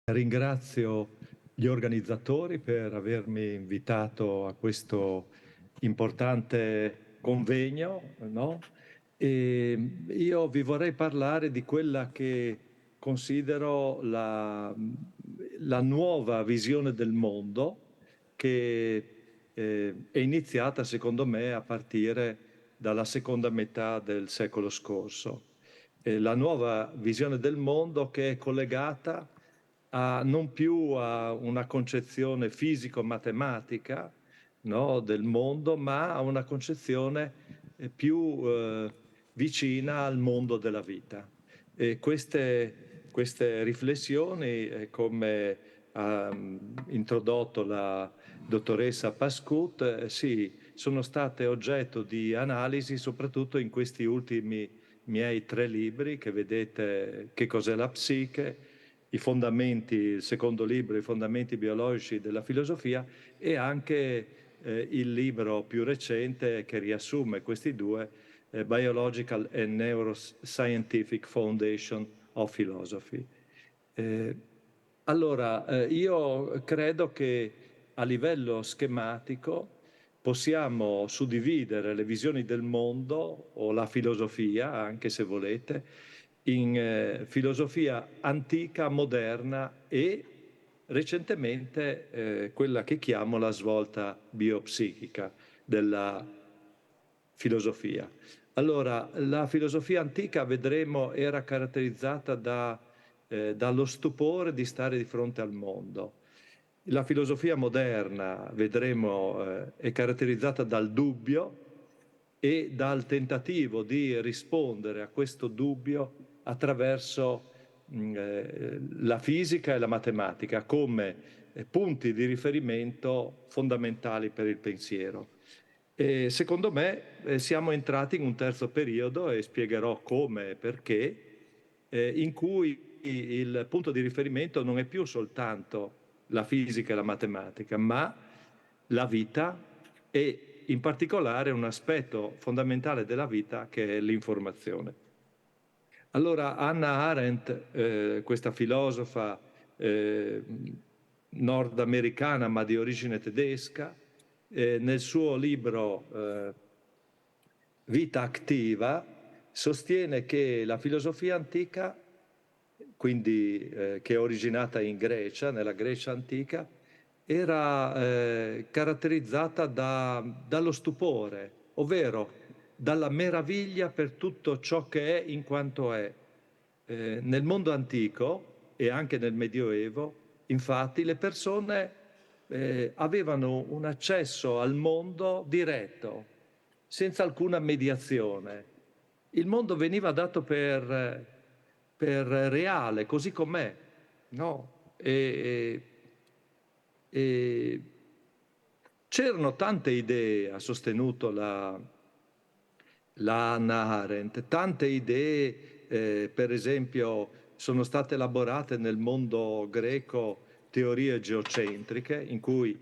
Ringrazio gli organizzatori per avermi invitato a questo importante convegno, no? E io vi vorrei parlare di quella che considero la nuova visione del mondo che è iniziata, secondo me, a partire dalla seconda metà del secolo scorso. La nuova visione del mondo che è collegata non più a una concezione fisico-matematica, no, del mondo, ma a una concezione più vicina al mondo della vita. E queste riflessioni, come ha introdotto la dottoressa Pascut, sì, sono state oggetto di analisi soprattutto in questi ultimi miei 3 libri che vedete: Che cos'è la psiche, i fondamenti, il secondo libro, I fondamenti biologici della filosofia, e anche il libro più recente che riassume questi due, Biological and Neuroscientific Foundation of Philosophy. Eh, io credo che a livello schematico possiamo suddividere le visioni del mondo, o la filosofia, anche se volete, in filosofia antica, moderna e recentemente quella che chiamo la svolta biopsichica della filosofia. Allora, la filosofia antica, vedremo, era caratterizzata dallo stupore di stare di fronte al mondo. La filosofia moderna, vedremo, è caratterizzata dal dubbio e dal tentativo di rispondere a questo dubbio attraverso la fisica e la matematica come punti di riferimento fondamentali per il pensiero. E secondo me siamo entrati in un terzo periodo, e spiegherò come e perché, in cui il punto di riferimento non è più soltanto la fisica e la matematica, ma la vita, e in particolare un aspetto fondamentale della vita che è l'informazione. Allora Hannah Arendt, questa filosofa nordamericana ma di origine tedesca, nel suo libro Vita attiva sostiene che la filosofia antica, quindi che è originata in Grecia, nella Grecia antica, era caratterizzata dallo stupore, ovvero dalla meraviglia per tutto ciò che è in quanto è. Nel mondo antico e anche nel Medioevo, infatti, le persone avevano un accesso al mondo diretto, senza alcuna mediazione. Il mondo veniva dato per reale, così com'è, no? E c'erano tante idee, ha sostenuto la Hannah Arendt, tante idee, per esempio sono state elaborate nel mondo greco teorie geocentriche, in cui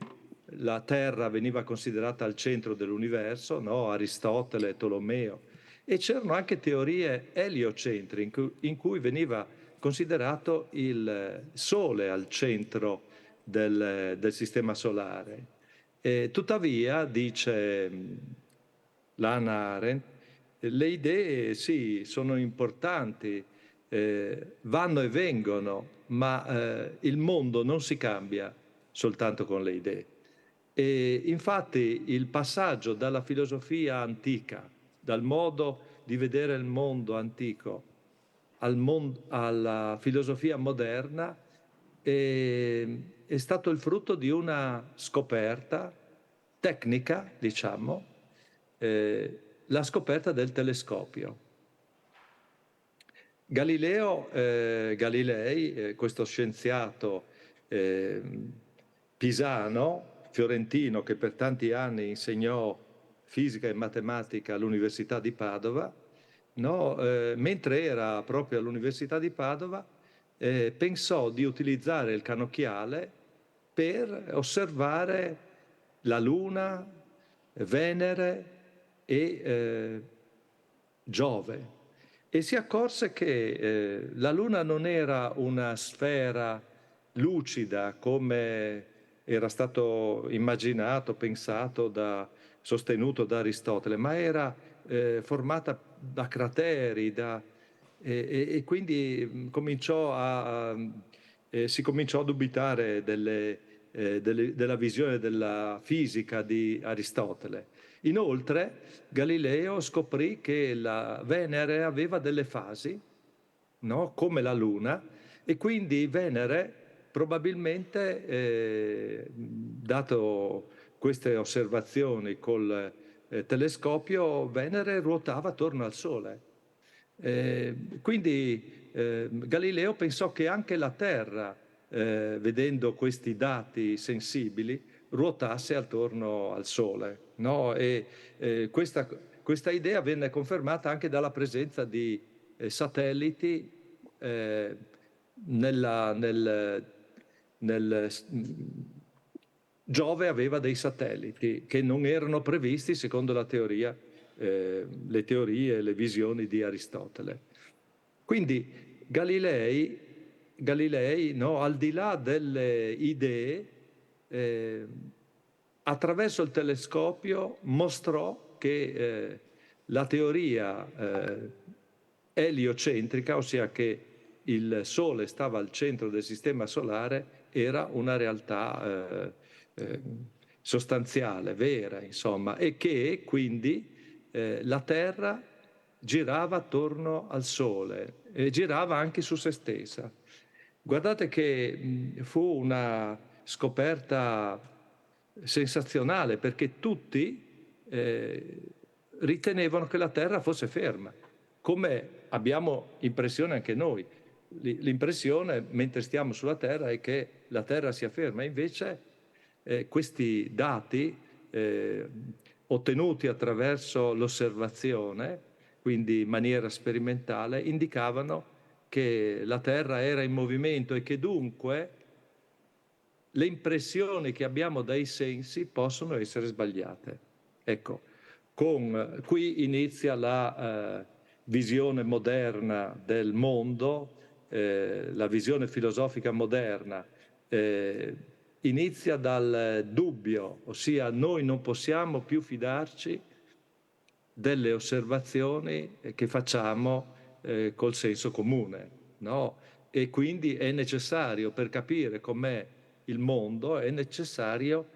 la Terra veniva considerata al centro dell'universo, no? Aristotele, Tolomeo, e c'erano anche teorie eliocentriche in cui veniva considerato il Sole al centro del sistema solare. Tuttavia, dice Hannah Arendt, le idee sì, sono importanti, vanno e vengono, ma il mondo non si cambia soltanto con le idee. E infatti il passaggio dalla filosofia antica, dal modo di vedere il mondo antico alla filosofia moderna, è stato il frutto di una scoperta tecnica, diciamo, la scoperta del telescopio. Galilei, questo scienziato pisano, fiorentino, che per tanti anni insegnò fisica e matematica all'Università di Padova, no? Mentre era proprio all'Università di Padova, pensò di utilizzare il cannocchiale per osservare la Luna, Venere e Giove, e si accorse che la Luna non era una sfera lucida come era stato immaginato, pensato, sostenuto da Aristotele, ma era formata da crateri, e quindi si cominciò a dubitare della visione della fisica di Aristotele. Inoltre, Galileo scoprì che la Venere aveva delle fasi, no? Come la Luna, e quindi Venere probabilmente, dato queste osservazioni col telescopio, Venere ruotava attorno al Sole. Quindi Galileo pensò che anche la Terra, vedendo questi dati sensibili, ruotasse attorno al Sole, no? E questa idea venne confermata anche dalla presenza di satelliti Giove aveva dei satelliti che non erano previsti secondo le teorie, le visioni di Aristotele. Quindi Galilei, no, al di là delle idee, attraverso il telescopio mostrò che la teoria eliocentrica, ossia che il Sole stava al centro del sistema solare, era una realtà sostanziale, vera, insomma, e che quindi la Terra girava attorno al Sole e girava anche su se stessa. Guardate che fu una scoperta sensazionale, perché tutti ritenevano che la Terra fosse ferma, come abbiamo impressione anche noi. L'impressione, mentre stiamo sulla Terra, è che la Terra sia ferma. Invece questi dati ottenuti attraverso l'osservazione, quindi in maniera sperimentale, indicavano che la Terra era in movimento e che dunque le impressioni che abbiamo dai sensi possono essere sbagliate. Ecco, qui inizia la visione moderna del mondo, la visione filosofica moderna, inizia dal dubbio, ossia noi non possiamo più fidarci delle osservazioni che facciamo col senso comune, no? E quindi è necessario, per capire com'è il mondo, è necessario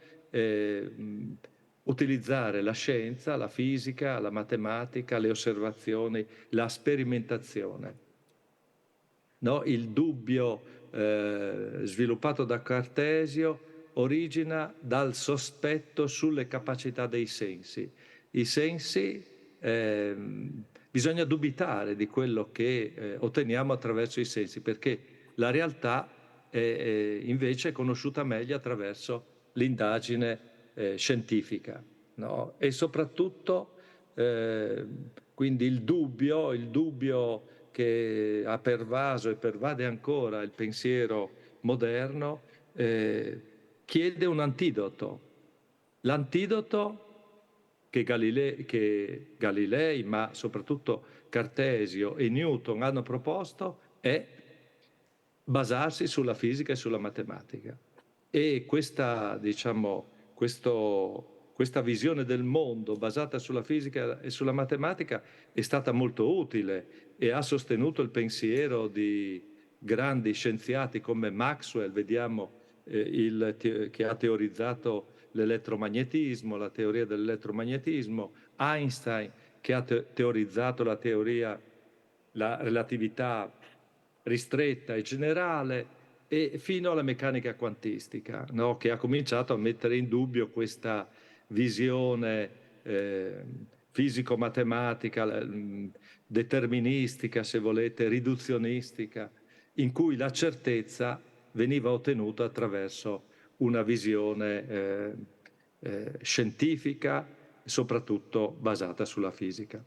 utilizzare la scienza, la fisica, la matematica, le osservazioni, la sperimentazione. No? Il dubbio sviluppato da Cartesio origina dal sospetto sulle capacità dei sensi. I sensi, bisogna dubitare di quello che otteniamo attraverso i sensi, perché la realtà invece è conosciuta meglio attraverso l'indagine scientifica, no? E soprattutto quindi il dubbio che ha pervaso e pervade ancora il pensiero moderno, chiede un antidoto. L'antidoto che Galilei, ma soprattutto Cartesio e Newton hanno proposto è basarsi sulla fisica e sulla matematica. E questa, diciamo, questa visione del mondo basata sulla fisica e sulla matematica è stata molto utile e ha sostenuto il pensiero di grandi scienziati come Maxwell, vediamo che ha teorizzato l'elettromagnetismo, la teoria dell'elettromagnetismo, Einstein che ha teorizzato la relatività ristretta e generale, e fino alla meccanica quantistica, no? Che ha cominciato a mettere in dubbio questa visione fisico-matematica, deterministica, se volete, riduzionistica, in cui la certezza veniva ottenuta attraverso una visione scientifica, soprattutto basata sulla fisica.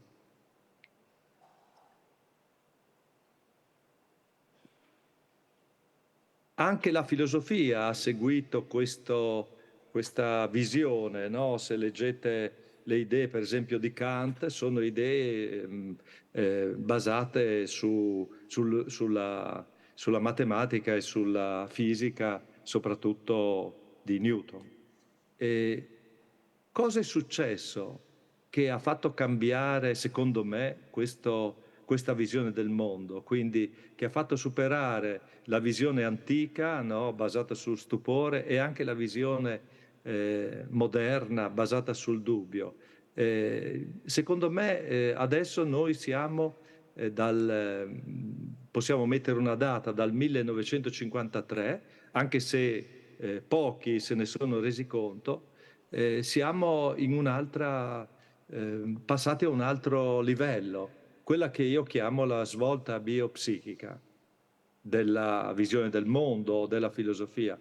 Anche la filosofia ha seguito questa visione, no? Se leggete le idee, per esempio, di Kant, sono idee basate sulla sulla matematica e sulla fisica, soprattutto di Newton. E cosa è successo che ha fatto cambiare, secondo me, questa visione del mondo, quindi che ha fatto superare la visione antica, no, basata sul stupore, e anche la visione moderna, basata sul dubbio? Secondo me adesso noi siamo possiamo mettere una data dal 1953, anche se pochi se ne sono resi conto, siamo in un'altra, passati a un altro livello, quella che io chiamo la svolta biopsichica della visione del mondo, della filosofia,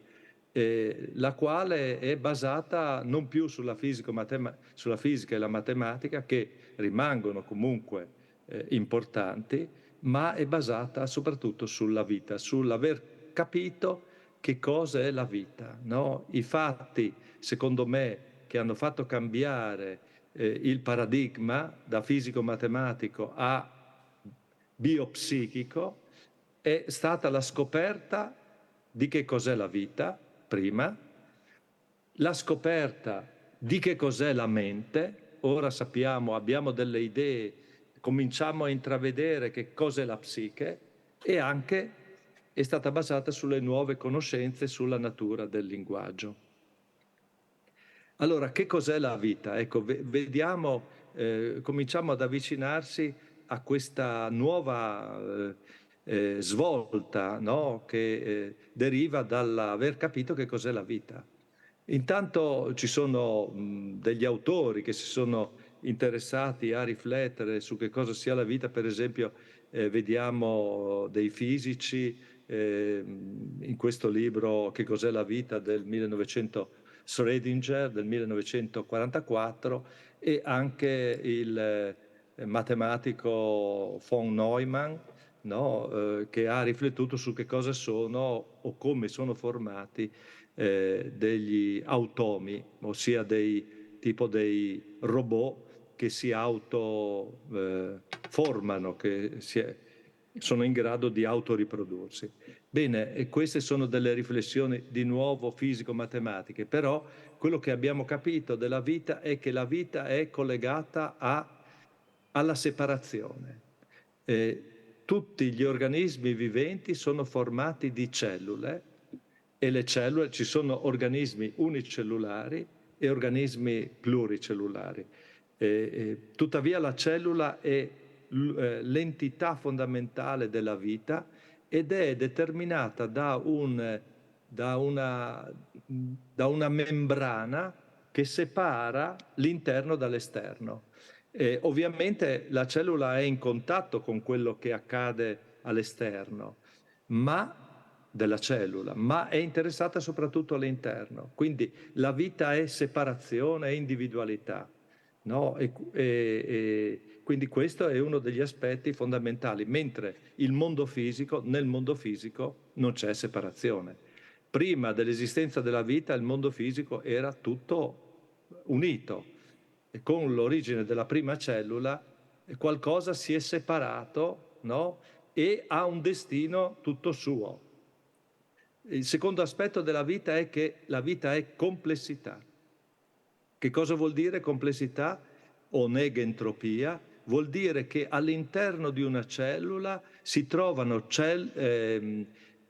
la quale è basata non più sulla fisica e la matematica, che rimangono comunque importanti, ma è basata soprattutto sulla vita, sull'aver capito che cosa è la vita, no? I fatti, secondo me, che hanno fatto cambiare il paradigma da fisico-matematico a biopsichico è stata la scoperta di che cos'è la vita, prima, la scoperta di che cos'è la mente, ora sappiamo, abbiamo delle idee, cominciamo a intravedere che cos'è la psiche, e anche è stata basata sulle nuove conoscenze sulla natura del linguaggio. Allora, che cos'è la vita? Ecco, vediamo, cominciamo ad avvicinarsi a questa nuova svolta, no? Che deriva dall'aver capito che cos'è la vita. Intanto ci sono degli autori che si sono interessati a riflettere su che cosa sia la vita, per esempio vediamo dei fisici in questo libro Che cos'è la vita del 1900 Schrödinger del 1944, e anche il matematico von Neumann, no? Che ha riflettuto su che cosa sono o come sono formati degli automi, ossia tipo dei robot che si autoformano, sono in grado di autoriprodursi. Bene, e queste sono delle riflessioni di nuovo fisico-matematiche, però quello che abbiamo capito della vita è che la vita è collegata alla separazione. Tutti gli organismi viventi sono formati di cellule, e le cellule, ci sono organismi unicellulari e organismi pluricellulari. Tuttavia la cellula è l'entità fondamentale della vita ed è determinata da una membrana che separa l'interno dall'esterno. Ovviamente la cellula è in contatto con quello che accade all'esterno, della cellula, ma è interessata soprattutto all'interno. Quindi la vita è separazione, è individualità, no? Quindi questo è uno degli aspetti fondamentali, mentre nel mondo fisico non c'è separazione. Prima dell'esistenza della vita il mondo fisico era tutto unito, e con l'origine della prima cellula qualcosa si è separato, no? E ha un destino tutto suo. Il secondo aspetto della vita è che la vita è complessità. Che cosa vuol dire complessità o negentropia? Vuol dire che all'interno di una cellula si trovano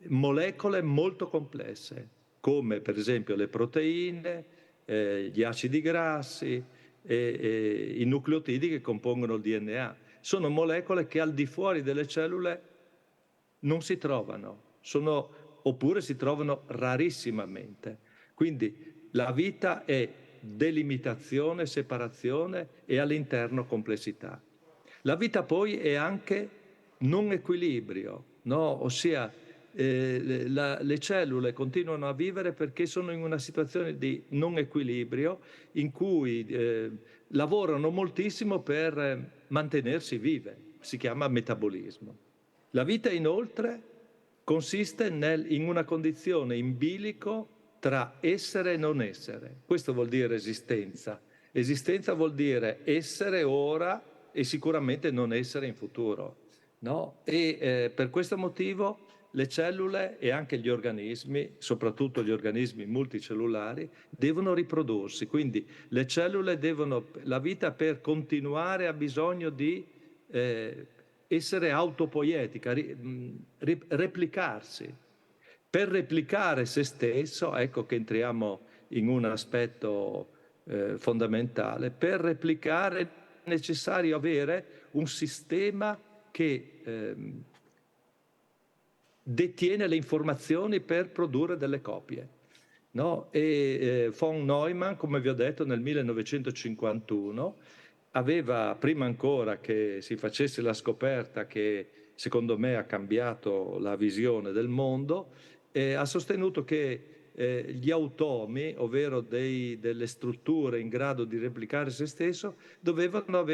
molecole molto complesse, come per esempio le proteine, gli acidi grassi e i nucleotidi che compongono il DNA. Sono molecole che al di fuori delle cellule non si trovano, oppure si trovano rarissimamente. Quindi la vita è delimitazione, separazione e all'interno complessità. La vita poi è anche non equilibrio, no? Ossia le cellule continuano a vivere perché sono in una situazione di non equilibrio in cui lavorano moltissimo per mantenersi vive, si chiama metabolismo. La vita inoltre consiste in una condizione in bilico tra essere e non essere. Questo vuol dire esistenza. Esistenza vuol dire essere ora e sicuramente non essere in futuro, no? E per questo motivo le cellule e anche gli organismi, soprattutto gli organismi multicellulari, devono riprodursi. Quindi le cellule la vita per continuare ha bisogno di essere autopoietica, replicarsi. Per replicare se stesso, ecco che entriamo in un aspetto fondamentale, per replicare è necessario avere un sistema che detiene le informazioni per produrre delle copie. No? E von Neumann, come vi ho detto, nel 1951 aveva, prima ancora che si facesse la scoperta che secondo me ha cambiato la visione del mondo, ha sostenuto che gli automi, ovvero delle strutture in grado di replicare se stesso, dovevano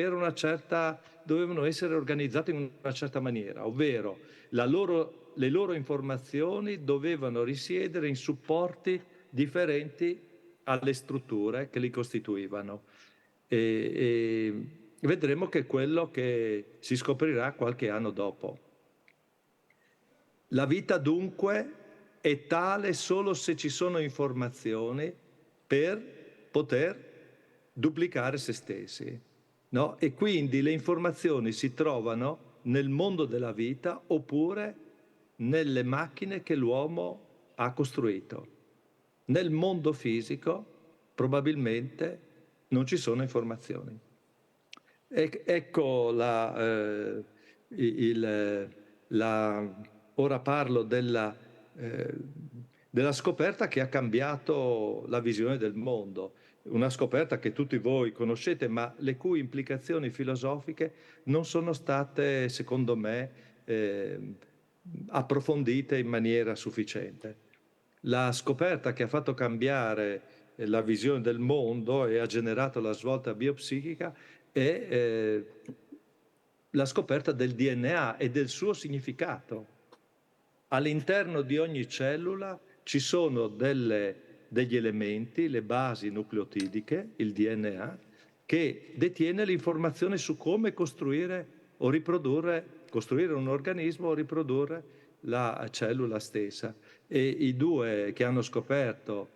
essere organizzate in una certa maniera, ovvero le loro informazioni dovevano risiedere in supporti differenti alle strutture che li costituivano. E vedremo che è quello che si scoprirà qualche anno dopo. La vita dunque è tale solo se ci sono informazioni per poter duplicare se stessi, no? E quindi le informazioni si trovano nel mondo della vita oppure nelle macchine che l'uomo ha costruito. Nel mondo fisico probabilmente non ci sono informazioni. Ecco ora parlo della scoperta che ha cambiato la visione del mondo, una scoperta che tutti voi conoscete, ma le cui implicazioni filosofiche non sono state, secondo me, approfondite in maniera sufficiente. La scoperta che ha fatto cambiare la visione del mondo e ha generato la svolta biopsichica è la scoperta del DNA e del suo significato. All'interno di ogni cellula ci sono degli elementi, le basi nucleotidiche, il DNA, che detiene l'informazione su come costruire un organismo o riprodurre la cellula stessa. E i due che hanno scoperto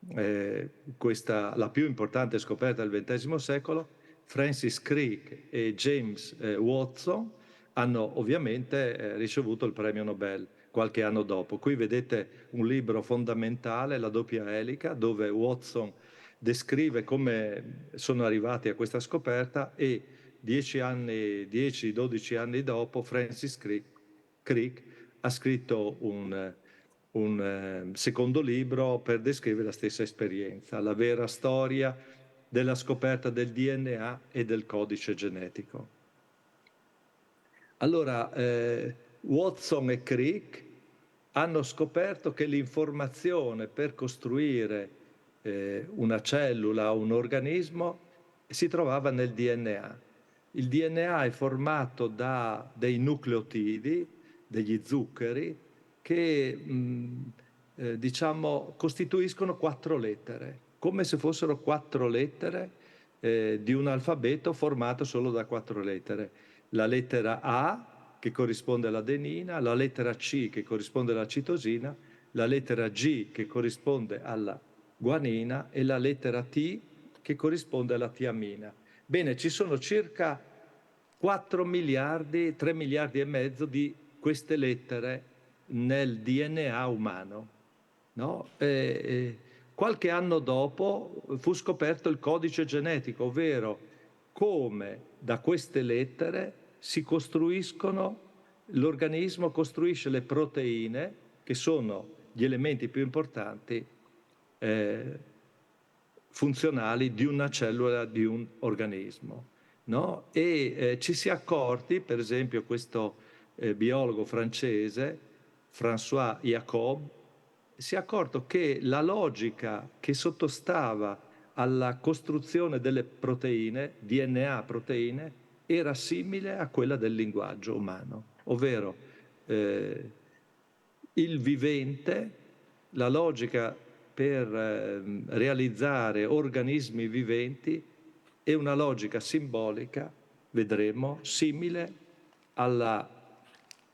la più importante scoperta del XX secolo, Francis Crick e James Watson, hanno ovviamente ricevuto il premio Nobel qualche anno dopo. Qui vedete un libro fondamentale, La doppia elica, dove Watson descrive come sono arrivati a questa scoperta e 10-12 anni dopo Francis Crick ha scritto un secondo libro per descrivere la stessa esperienza, la vera storia della scoperta del DNA e del codice genetico. Allora, Watson e Crick hanno scoperto che l'informazione per costruire una cellula o un organismo si trovava nel DNA. Il DNA è formato da dei nucleotidi, degli zuccheri, che diciamo costituiscono 4 lettere, come se fossero 4 lettere di un alfabeto formato solo da 4 lettere. La lettera A, che corrisponde all'adenina, la lettera C, che corrisponde alla citosina, la lettera G, che corrisponde alla guanina, e la lettera T, che corrisponde alla tiamina. Bene, ci sono circa 4 miliardi, 3 miliardi e mezzo di queste lettere nel DNA umano, no? Qualche anno dopo fu scoperto il codice genetico, ovvero come da queste lettere l'organismo costruisce le proteine, che sono gli elementi più importanti funzionali di una cellula di un organismo. No? E ci si è accorti, per esempio questo biologo francese, François Jacob, si è accorto che la logica che sottostava alla costruzione delle proteine, DNA proteine, era simile a quella del linguaggio umano, ovvero il vivente, la logica per realizzare organismi viventi è una logica simbolica, vedremo, simile alla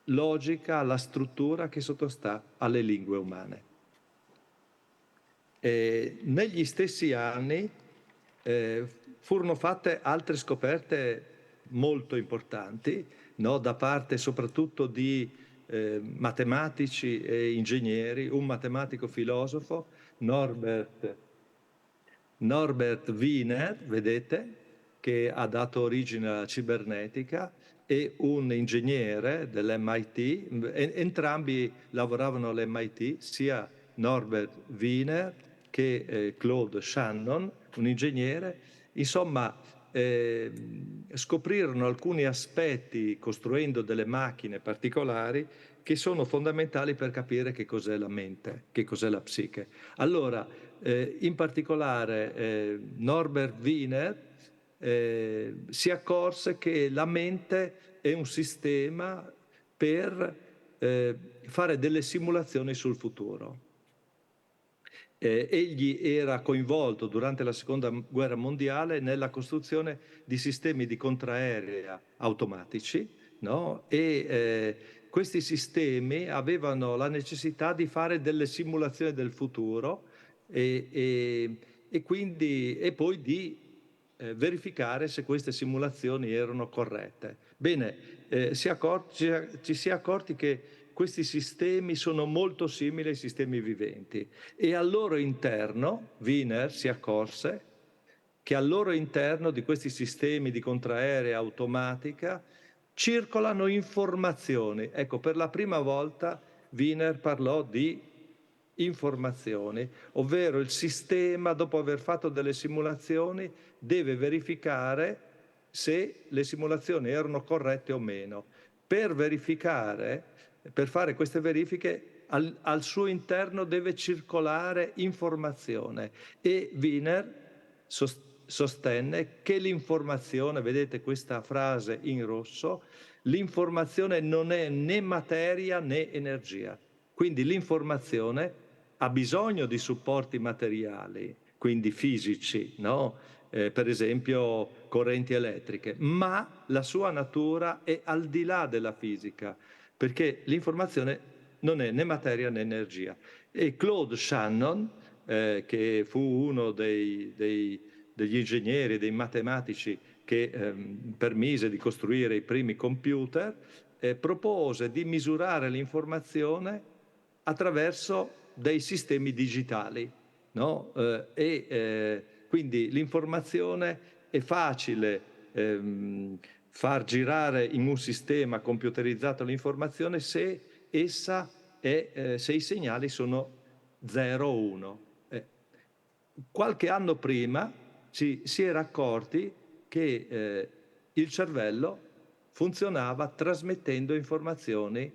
logica alla struttura che sottostà alle lingue umane. Negli stessi anni furono fatte altre scoperte molto importanti, no? Da parte soprattutto di matematici e ingegneri, un matematico filosofo, Norbert Wiener, vedete, che ha dato origine alla cibernetica, e un ingegnere dell'MIT, entrambi lavoravano all'MIT, sia Norbert Wiener che Claude Shannon, un ingegnere. Insomma, scoprirono alcuni aspetti costruendo delle macchine particolari che sono fondamentali per capire che cos'è la mente, che cos'è la psiche. Allora, in particolare Norbert Wiener si accorse che la mente è un sistema per fare delle simulazioni sul futuro. Egli era coinvolto durante la Seconda Guerra Mondiale nella costruzione di sistemi di contraerea automatici, no? Questi sistemi avevano la necessità di fare delle simulazioni del futuro e poi di verificare se queste simulazioni erano corrette. Bene, ci si è accorti che questi sistemi sono molto simili ai sistemi viventi e al loro interno, Wiener si accorse che al loro interno di questi sistemi di contraerea automatica circolano informazioni. Ecco, per la prima volta Wiener parlò di informazioni, ovvero il sistema, dopo aver fatto delle simulazioni, deve verificare se le simulazioni erano corrette o meno. Per fare queste verifiche, al suo interno deve circolare informazione, e Wiener sostenne che l'informazione, vedete questa frase in rosso, l'informazione non è né materia né energia. Quindi l'informazione ha bisogno di supporti materiali, quindi fisici, no? Per esempio correnti elettriche, ma la sua natura è al di là della fisica, perché l'informazione non è né materia né energia. E Claude Shannon, che fu uno degli ingegneri, dei matematici che permise di costruire i primi computer, propose di misurare l'informazione attraverso dei sistemi digitali, no? Quindi l'informazione è facile far girare in un sistema computerizzato l'informazione se se i segnali sono 0 o 1. Qualche anno prima si era accorti che il cervello funzionava trasmettendo informazioni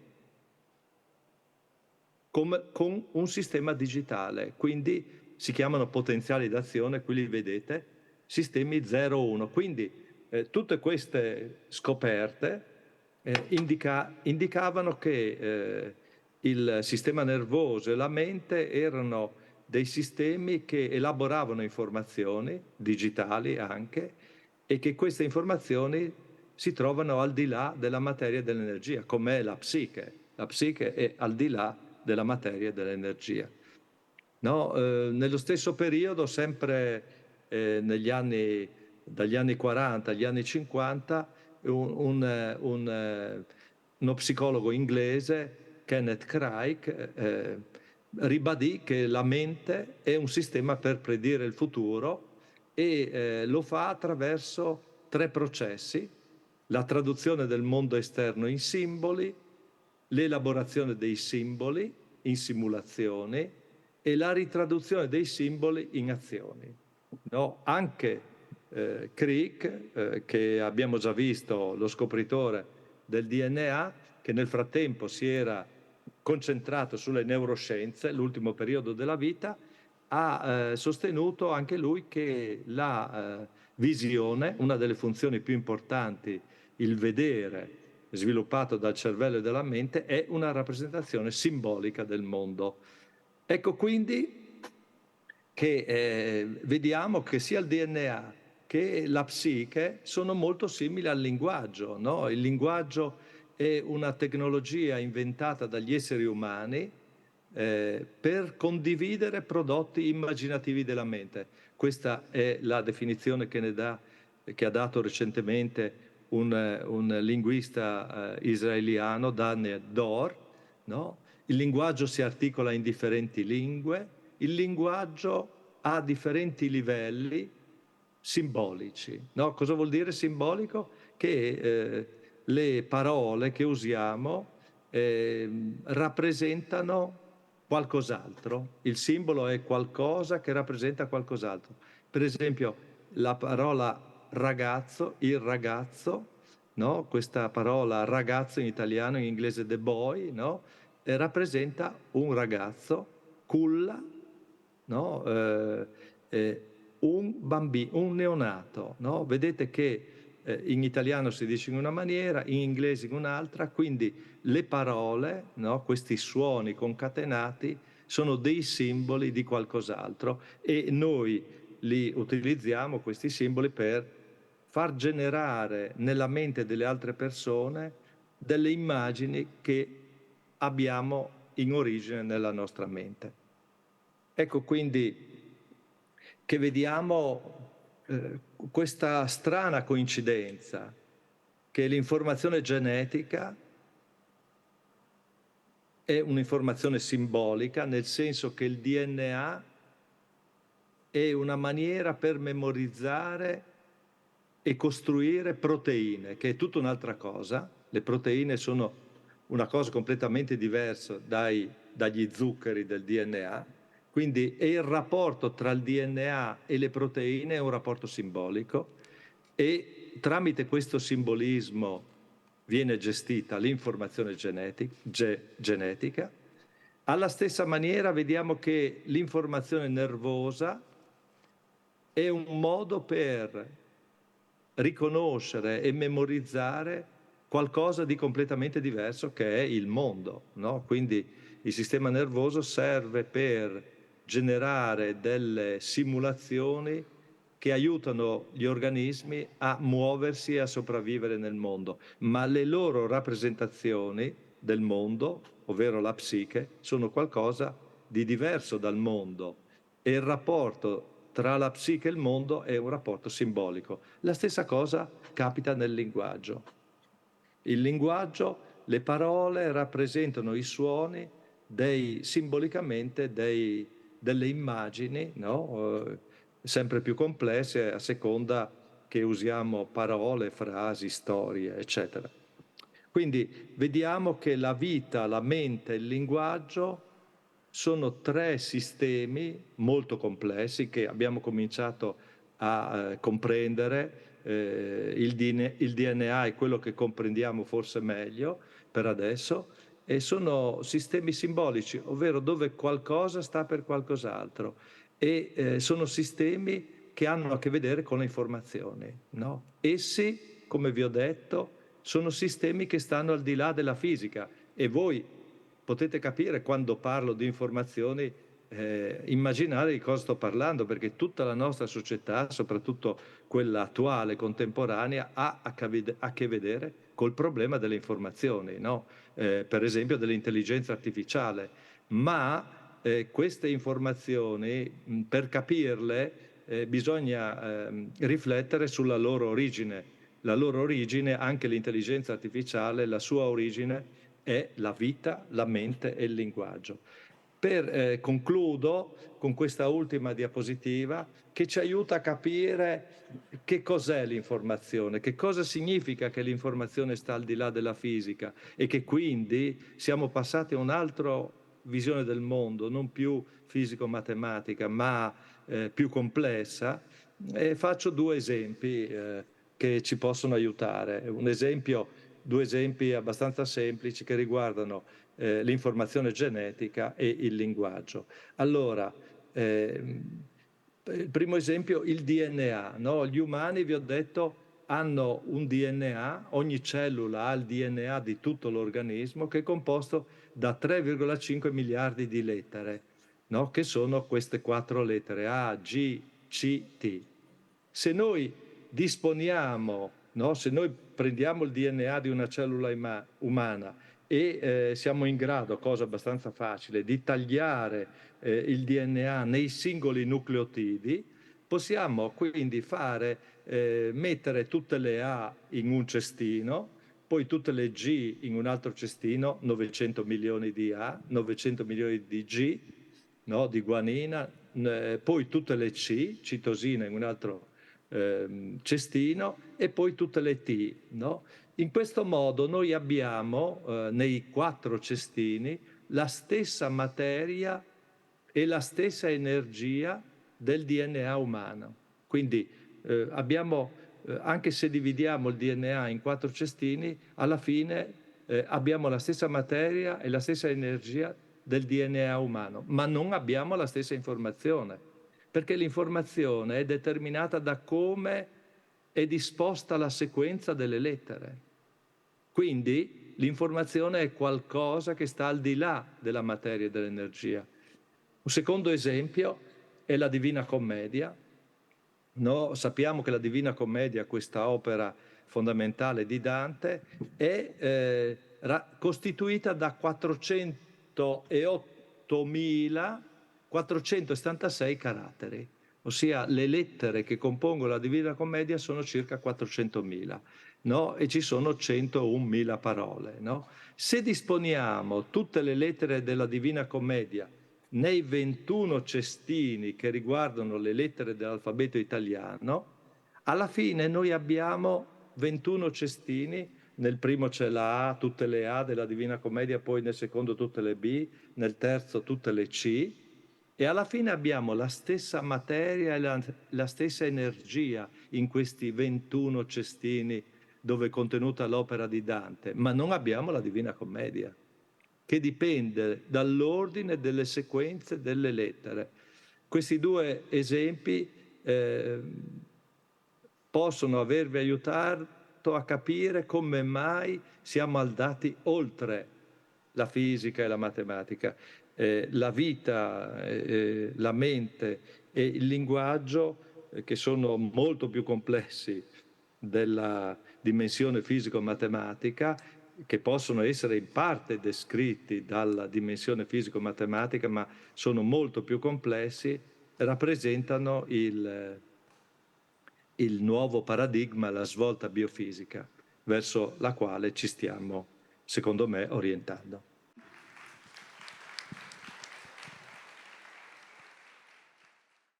con un sistema digitale, quindi si chiamano potenziali d'azione, qui li vedete, sistemi 0-1. Quindi tutte queste scoperte indicavano che il sistema nervoso e la mente erano dei sistemi che elaboravano informazioni digitali anche, e che queste informazioni si trovano al di là della materia e dell'energia, come la psiche. La psiche è al di là della materia e dell'energia. No? Nello stesso periodo, sempre dagli anni 40 agli anni 50, uno psicologo inglese, Kenneth Craik, ribadì che la mente è un sistema per predire il futuro e lo fa attraverso 3 processi: la traduzione del mondo esterno in simboli, l'elaborazione dei simboli in simulazioni e la ritraduzione dei simboli in azioni. No? Anche Crick, che abbiamo già visto, lo scopritore del DNA, che nel frattempo si era concentrato sulle neuroscienze, l'ultimo periodo della vita, ha sostenuto anche lui che la visione, una delle funzioni più importanti, il vedere sviluppato dal cervello e dalla mente, è una rappresentazione simbolica del mondo. Ecco quindi che vediamo che sia il DNA che la psiche sono molto simili al linguaggio, no? Il linguaggio è una tecnologia inventata dagli esseri umani per condividere prodotti immaginativi della mente. Questa è la definizione che ha dato recentemente un linguista israeliano, Dan Dor, no? Il linguaggio si articola in differenti lingue, il linguaggio ha differenti livelli simbolici. No? Cosa vuol dire simbolico? Che le parole che usiamo rappresentano qualcos'altro. Il simbolo è qualcosa che rappresenta qualcos'altro. Per esempio, la parola ragazzo, il ragazzo, no? Questa parola ragazzo in italiano, in inglese the boy, no? Rappresenta un ragazzo, culla, no? Un bambino, un neonato, no? Vedete che in italiano si dice in una maniera, in inglese in un'altra, quindi le parole, no? Questi suoni concatenati sono dei simboli di qualcos'altro e noi li utilizziamo, questi simboli, per far generare nella mente delle altre persone delle immagini che abbiamo in origine nella nostra mente. Ecco quindi che vediamo questa strana coincidenza che l'informazione genetica è un'informazione simbolica, nel senso che il DNA è una maniera per memorizzare e costruire proteine, che è tutta un'altra cosa. Le proteine sono una cosa completamente diversa dagli zuccheri del DNA, quindi è il rapporto tra il DNA e le proteine è un rapporto simbolico e tramite questo simbolismo viene gestita l'informazione genetica. Alla stessa maniera vediamo che l'informazione nervosa è un modo per riconoscere e memorizzare qualcosa di completamente diverso che è il mondo, no? Quindi il sistema nervoso serve per generare delle simulazioni che aiutano gli organismi a muoversi e a sopravvivere nel mondo, ma le loro rappresentazioni del mondo, ovvero la psiche, sono qualcosa di diverso dal mondo e il rapporto tra la psiche e il mondo è un rapporto simbolico. La stessa cosa capita nel linguaggio. Il linguaggio, le parole rappresentano i suoni simbolicamente delle immagini, no? Sempre più complesse a seconda che usiamo parole, frasi, storie, eccetera. Quindi vediamo che la vita, la mente e il linguaggio sono tre sistemi molto complessi che abbiamo cominciato a comprendere. Il DNA è quello che comprendiamo forse meglio per adesso, e sono sistemi simbolici, ovvero dove qualcosa sta per qualcos'altro, e sono sistemi che hanno a che vedere con le informazioni, no? Essi, come vi ho detto, sono sistemi che stanno al di là della fisica e voi potete capire quando parlo di informazioni, immaginare di cosa sto parlando, perché tutta la nostra società, soprattutto quella attuale, contemporanea, ha a che vedere col problema delle informazioni, no? Per esempio dell'intelligenza artificiale. Ma queste informazioni, per capirle, bisogna riflettere sulla loro origine. La loro origine, anche l'intelligenza artificiale, la sua origine è la vita, la mente e il linguaggio. Concludo con questa ultima diapositiva che ci aiuta a capire che cos'è l'informazione, che cosa significa che l'informazione sta al di là della fisica e che quindi siamo passati a un'altra visione del mondo, non più fisico-matematica, ma più complessa. Faccio due esempi che ci possono aiutare. Due esempi abbastanza semplici che riguardano l'informazione genetica e il linguaggio. Allora, il primo esempio, il DNA, no? Gli umani, vi ho detto, hanno un DNA, ogni cellula ha il DNA di tutto l'organismo, che è composto da 3,5 miliardi di lettere, no? Che sono queste 4 lettere A, G, C, T. Se noi disponiamo no? Se noi prendiamo il DNA di una cellula umana e siamo in grado, cosa abbastanza facile, di tagliare il DNA nei singoli nucleotidi, possiamo quindi mettere tutte le A in un cestino, poi tutte le G in un altro cestino, 900 milioni di A, 900 milioni di G, no? Di guanina, poi tutte le C, citosina in un altro cestino, e poi tutte le T, no? In questo modo noi abbiamo nei 4 cestini la stessa materia e la stessa energia del DNA umano. Quindi anche se dividiamo il DNA in 4 cestini, alla fine abbiamo la stessa materia e la stessa energia del DNA umano, ma non abbiamo la stessa informazione, perché l'informazione è determinata da come è disposta la sequenza delle lettere. Quindi l'informazione è qualcosa che sta al di là della materia e dell'energia. Un secondo esempio è la Divina Commedia. No? Sappiamo che la Divina Commedia, questa opera fondamentale di Dante, è costituita da 408.476 caratteri, ossia le lettere che compongono la Divina Commedia sono circa 400.000, no? E ci sono 101.000 parole. No? Se disponiamo tutte le lettere della Divina Commedia nei 21 cestini che riguardano le lettere dell'alfabeto italiano, alla fine noi abbiamo 21 cestini. Nel primo c'è la A, tutte le A della Divina Commedia, poi nel secondo tutte le B, nel terzo tutte le C, e alla fine abbiamo la stessa materia e la stessa energia in questi 21 cestini dove è contenuta l'opera di Dante, ma non abbiamo la Divina Commedia, che dipende dall'ordine delle sequenze delle lettere. Questi due esempi possono avervi aiutato a capire come mai siamo andati oltre la fisica e la matematica. La vita, la mente e il linguaggio, che sono molto più complessi della dimensione fisico-matematica, che possono essere in parte descritti dalla dimensione fisico-matematica, ma sono molto più complessi, rappresentano il nuovo paradigma, la svolta biofisica, verso la quale ci stiamo, secondo me, orientando.